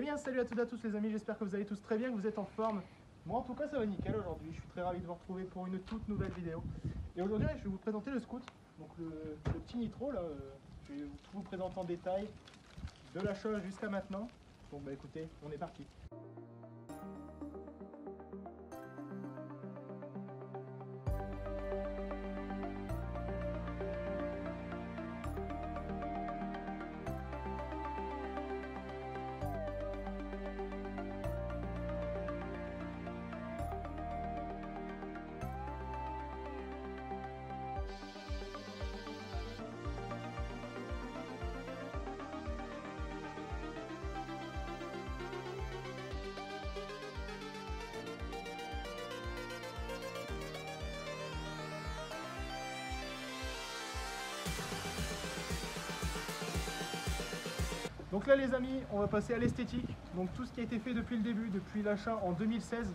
Eh bien salut à toutes et à tous les amis, j'espère que vous allez tous très bien, que vous êtes en forme. Moi en tout cas ça va nickel aujourd'hui, je suis très ravi de vous retrouver pour une toute nouvelle vidéo. Et aujourd'hui je vais vous présenter le Scout, donc le petit Nitro là, je vais tout vous présenter en détail, de l'achat jusqu'à maintenant. Donc bah écoutez, on est parti. Donc là les amis, on va passer à l'esthétique, donc tout ce qui a été fait depuis le début, depuis l'achat en 2016.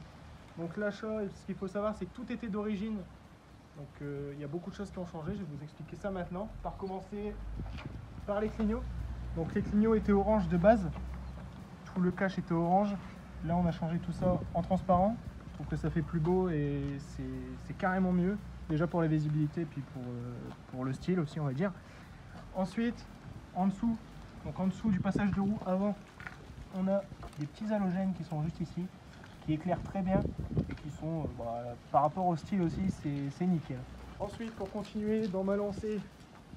Donc l'achat, ce qu'il faut savoir, c'est que tout était d'origine. Donc il y a beaucoup de choses qui ont changé, je vais vous expliquer ça maintenant. Par commencer par les clignots. Donc les clignots étaient orange de base, tout le cache était orange. Là on a changé tout ça en transparent. Je trouve que ça fait plus beau et c'est carrément mieux. Déjà pour la visibilité, puis pour le style aussi on va dire. Ensuite, en dessous, donc en dessous du passage de roue avant, on a des petits halogènes qui sont juste ici, qui éclairent très bien et qui sont, par rapport au style aussi, c'est nickel. Ensuite, pour continuer dans ma lancée,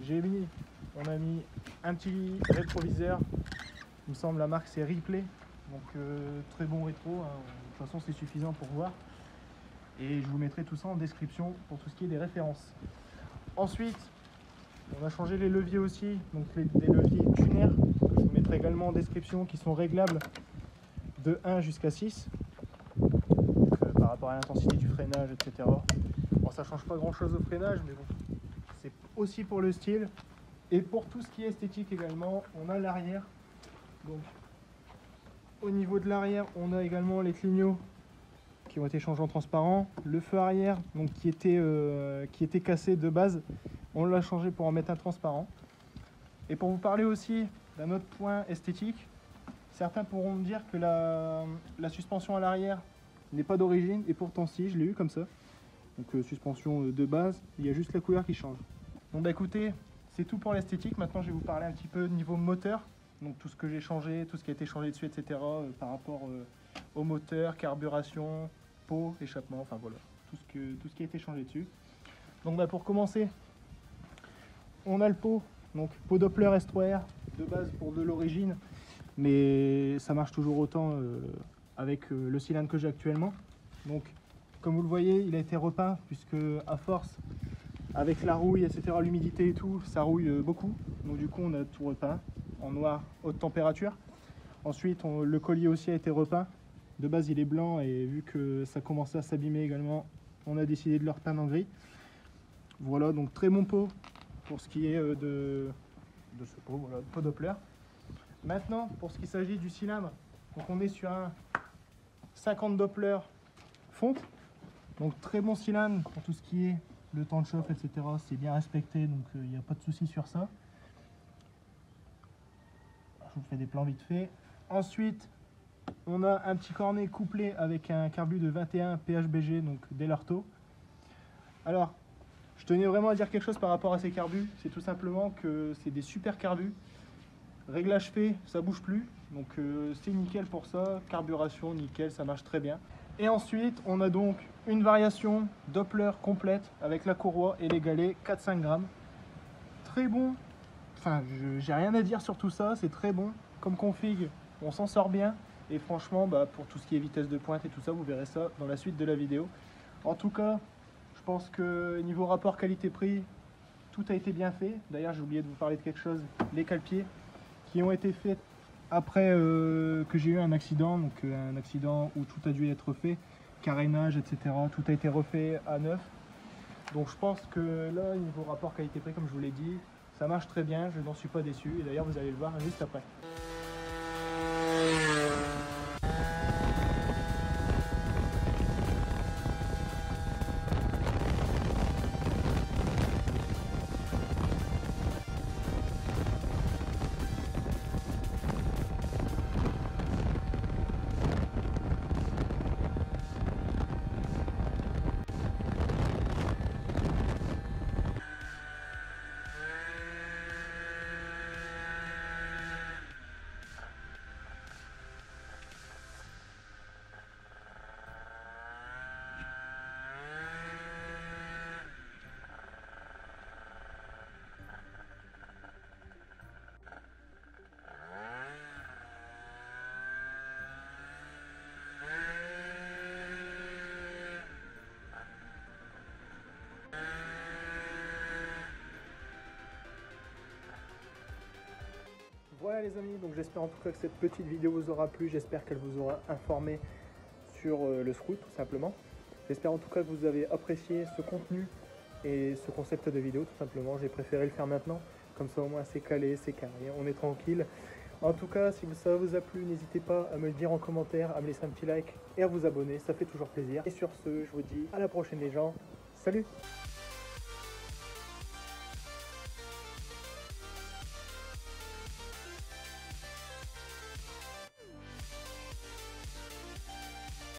on a mis un petit rétroviseur. Il me semble la marque c'est Ripley, donc très bon rétro. Hein. De toute façon, c'est suffisant pour voir. Et je vous mettrai tout ça en description pour tout ce qui est des références. Ensuite, on a changé les leviers aussi, donc des leviers tuner, que je vous mettrai également en description, qui sont réglables de 1 jusqu'à 6, donc, par rapport à l'intensité du freinage, etc. Bon, ça change pas grand chose au freinage, mais bon, c'est aussi pour le style. Et pour tout ce qui est esthétique également, on a l'arrière. Donc, au niveau de l'arrière, on a également les clignots qui ont été changés en transparent. Le feu arrière, donc, qui était cassé de base, on l'a changé pour en mettre un transparent. Et pour vous parler aussi d'un autre point esthétique, certains pourront me dire que la suspension à l'arrière n'est pas d'origine, et pourtant si, je l'ai eu comme ça. Donc suspension de base, il y a juste la couleur qui change. Donc bah écoutez, c'est tout pour l'esthétique. Maintenant je vais vous parler un petit peu niveau moteur. Donc tout ce que j'ai changé, tout ce qui a été changé dessus, etc. Par rapport au moteur, carburation, pot, échappement, enfin voilà, tout ce qui a été changé dessus. Donc bah pour commencer, on a le pot, donc pot Doppler S3R de base pour de l'origine, mais ça marche toujours autant avec le cylindre que j'ai actuellement. Donc comme vous le voyez, il a été repeint puisque à force, avec la rouille, etc., l'humidité et tout, ça rouille beaucoup. Donc du coup on a tout repeint en noir haute température. Ensuite le collier aussi a été repeint. De base il est blanc et vu que ça commençait à s'abîmer également, on a décidé de le repeindre en gris. Voilà, donc très bon pot pour ce qui est de ce pot, voilà, pot Doppler. Maintenant, pour ce qui s'agit du cylindre, donc on est sur un 50 Doppler fonte. Donc très bon cylindre pour tout ce qui est le temps de chauffe, etc. C'est bien respecté, donc il n'y a pas de souci sur ça. Je vous fais des plans vite fait. Ensuite, on a un petit cornet couplé avec un carbu de 21 PHBG, donc Dell'Orto. Alors, je tenais vraiment à dire quelque chose par rapport à ces carbus, c'est tout simplement que c'est des super carbus. Réglage fait, ça bouge plus, donc c'est nickel pour ça. Carburation, nickel, ça marche très bien. Et ensuite, on a donc une variation Doppler complète avec la courroie et les galets 4-5 grammes. Très bon, enfin j'ai rien à dire sur tout ça, c'est très bon. Comme config, on s'en sort bien. Et franchement, pour tout ce qui est vitesse de pointe et tout ça, vous verrez ça dans la suite de la vidéo. En tout cas, je pense que niveau rapport qualité-prix, tout a été bien fait. D'ailleurs, j'ai oublié de vous parler de quelque chose, les cale-pieds qui ont été faits après que j'ai eu un accident, donc un accident où tout a dû être fait, carénage, etc. Tout a été refait à neuf. Donc je pense que là, niveau rapport qualité-prix, comme je vous l'ai dit, ça marche très bien, je n'en suis pas déçu. Et d'ailleurs, vous allez le voir juste après. Voilà les amis, donc j'espère en tout cas que cette petite vidéo vous aura plu, j'espère qu'elle vous aura informé sur le Scout tout simplement. J'espère en tout cas que vous avez apprécié ce contenu et ce concept de vidéo tout simplement. J'ai préféré le faire maintenant, comme ça au moins c'est calé, c'est carré, on est tranquille. En tout cas, si ça vous a plu, n'hésitez pas à me le dire en commentaire, à me laisser un petit like et à vous abonner, ça fait toujours plaisir. Et sur ce, je vous dis à la prochaine les gens, salut!